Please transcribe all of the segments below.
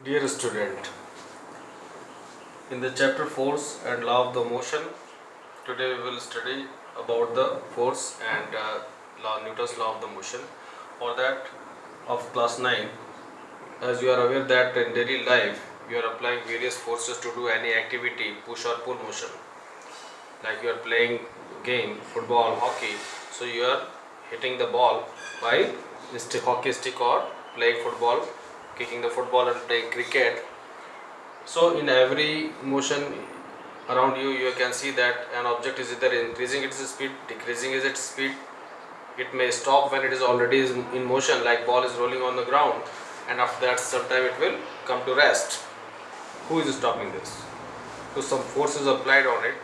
Dear student, in the chapter Force and Law of the Motion, today we will study about the force and Newton's law of the motion. For that, of class 9, as you are aware that in daily life you are applying various forces to do any activity, push or pull motion. Like you are playing game, football, hockey, so you are hitting the ball by hockey stick or playing football, kicking the football and playing cricket. So in every motion around you, you can see that an object is either increasing its speed, decreasing its speed. It may stop when it is already in motion, like ball is rolling on the ground, and after that sometime it will come to rest. Who is stopping this? So some force is applied on it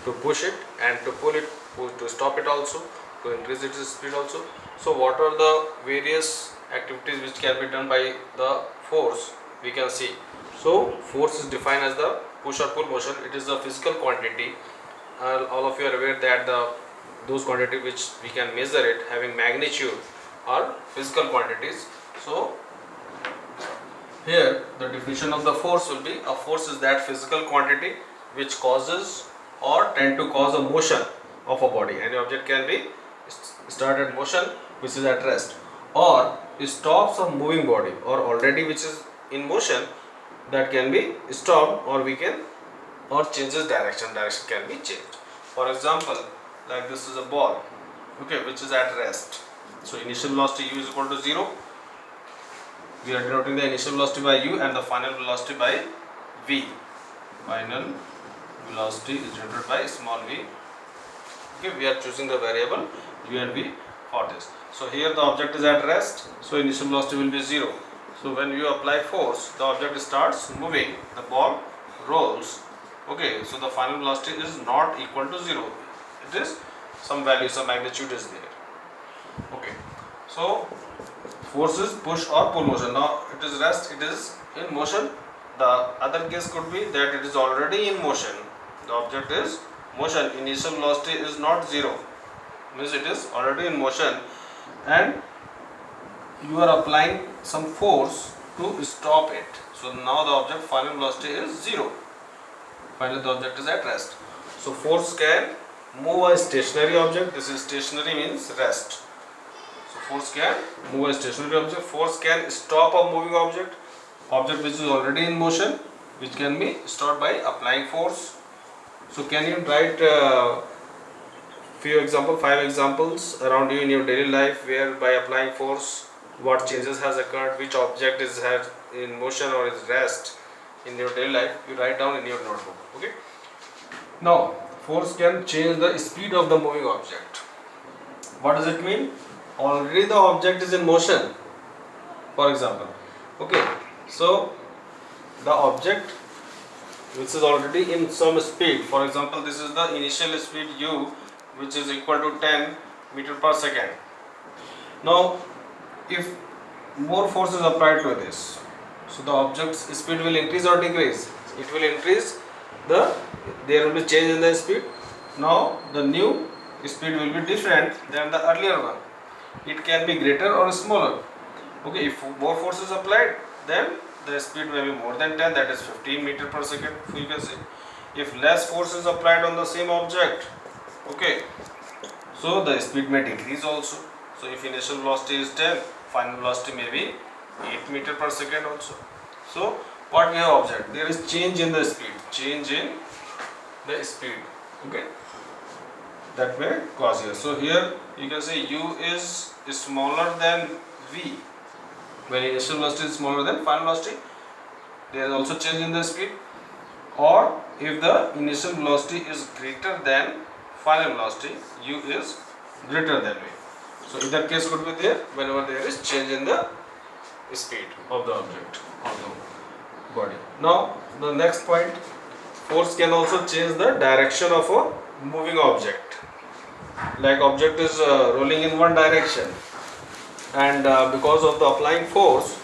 to push it and to pull it, to stop it also, to increase its speed also. So what are the various activities which can be done by the force, we can see. So force is defined as the push or pull motion. It is a physical quantity. All of you are aware that those quantity which we can measure it having magnitude are physical quantities. So here the definition of the force will be: a force is that physical quantity which causes or tend to cause a motion of a body. Any object can be started motion which is at rest, or stops a moving body, or already which is in motion that can be stopped, or we can, or changes direction can be changed. For example, like this is a ball, okay, which is at rest. So initial velocity u is equal to 0. We are denoting the initial velocity by u and the final velocity by v. Final velocity is denoted by small v. Okay, we are choosing the variable u and v for this. So here the object is at rest, so initial velocity will be 0. So when you apply force, the object starts moving, the ball rolls. Okay, so the final velocity is not equal to 0. It is some value, some magnitude is there. Okay, so force is push or pull motion. Now it is rest, it is in motion. The other case could be that it is already in motion. The object is motion, initial velocity is not 0, means it is already in motion, and you are applying some force to stop it. So now the object final velocity is 0. Finally the object is at rest. So force can move a stationary object. This is stationary, means rest. So force can move a stationary object. Force can stop a moving object which is already in motion, which can be stopped by applying force. So can you write five examples around you in your daily life where by applying force what changes has occurred, which object is in motion or is rest in your daily life? You write down in your notebook. Okay. Now force can change the speed of the moving object. What does it mean? Already the object is in motion, for example. Okay, so the object which is already in some speed, for example this is the initial speed u, which is equal to 10 meter per second. Now if more force is applied to this, so the object's speed will increase or decrease? It will increase. There will be change in the speed. Now the new speed will be different than the earlier one. It can be greater or smaller. Okay, if more force is applied, then the speed may be more than 10, that is 15 meter per second, you can see. If less force is applied on the same object, okay, so the speed may decrease also. So if initial velocity is 10, final velocity may be 8 meter per second also. So what we have observed, there is change in the speed, okay, that may cause here. So here you can say u is smaller than v. When initial velocity is smaller than final velocity, there is also change in the speed. Or if the initial velocity is greater than final velocity, u is greater than v. So either case could be there whenever there is change in the speed of the object, of the body. Now the next point, force can also change the direction of a moving object. Like object is rolling in one direction, and because of the applying force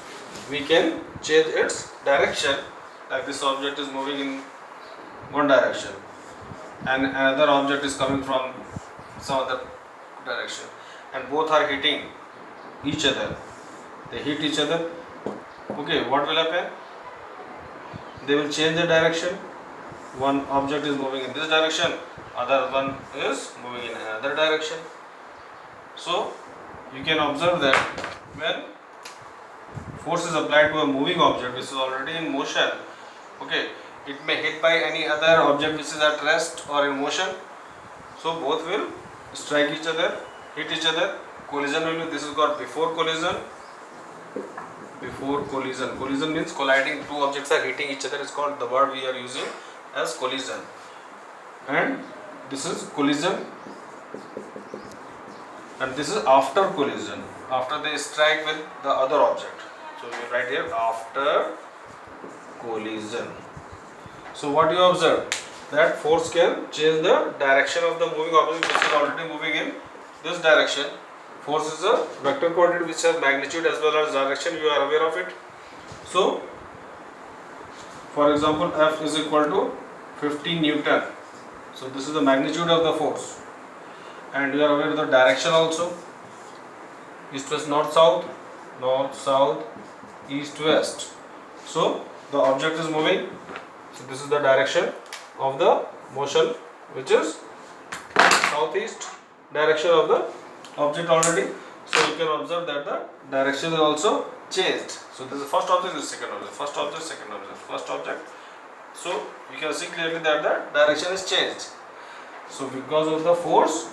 we can change its direction. Like this object is moving in one direction and another object is coming from some other direction, and both are hitting each other. They hit each other. Okay, what will happen? they will change the direction. One object is moving in this direction, other one is moving in another direction. So you can observe that when force is applied to a moving object which is already in motion, okay, it may hit by any other object which is at rest or in motion. So both will strike each other, hit each other. Collision will be, this is called before collision. Before collision. Collision means colliding, two objects are hitting each other, is called, the word we are using as collision. And this is collision, and this is after collision, after they strike with the other object. So we write here after collision. So what you observe, that force can change the direction of the moving object which is already moving in this direction. Force is a vector quantity which has magnitude as well as direction, you are aware of it. So for example, F is equal to 15 Newton. So this is the magnitude of the force, and you are aware of the direction also, east west north south, east west. So the object is moving, so this is the direction of the motion, which is southeast direction of the object already. So you can observe that the direction is also changed. So this is first object, this is second object, first object, second object, first object. So you can see clearly that the direction is changed. So because of the force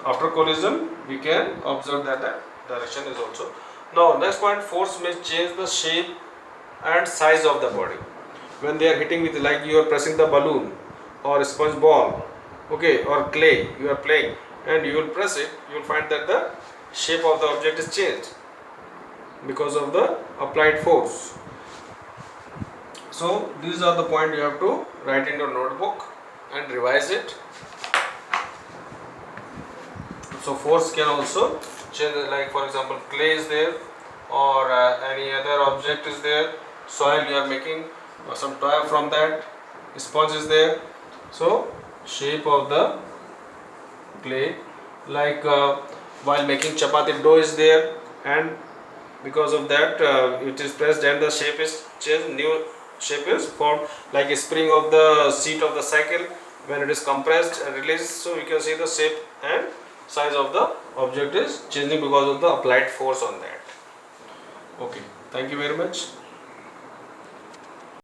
after collision, we can observe that the direction is also. Now next point, force may change the shape and size of the body. When they are hitting with, like you are pressing the balloon or a sponge ball, okay, or clay, you are playing and you will press it, you will find that the shape of the object is changed because of the applied force. So these are the points you have to write in your notebook and revise it. So force can also change, like for example clay is there, or any other object is there, soil you are making some toy from that, sponge is there. So shape of the clay, like while making chapati, dough is there, and because of that it is pressed and the shape is changed, new shape is formed, like a spring of the seat of the cycle when it is compressed and released. So you can see the shape and size of the object is changing because of the applied force on that. Okay, thank you very much.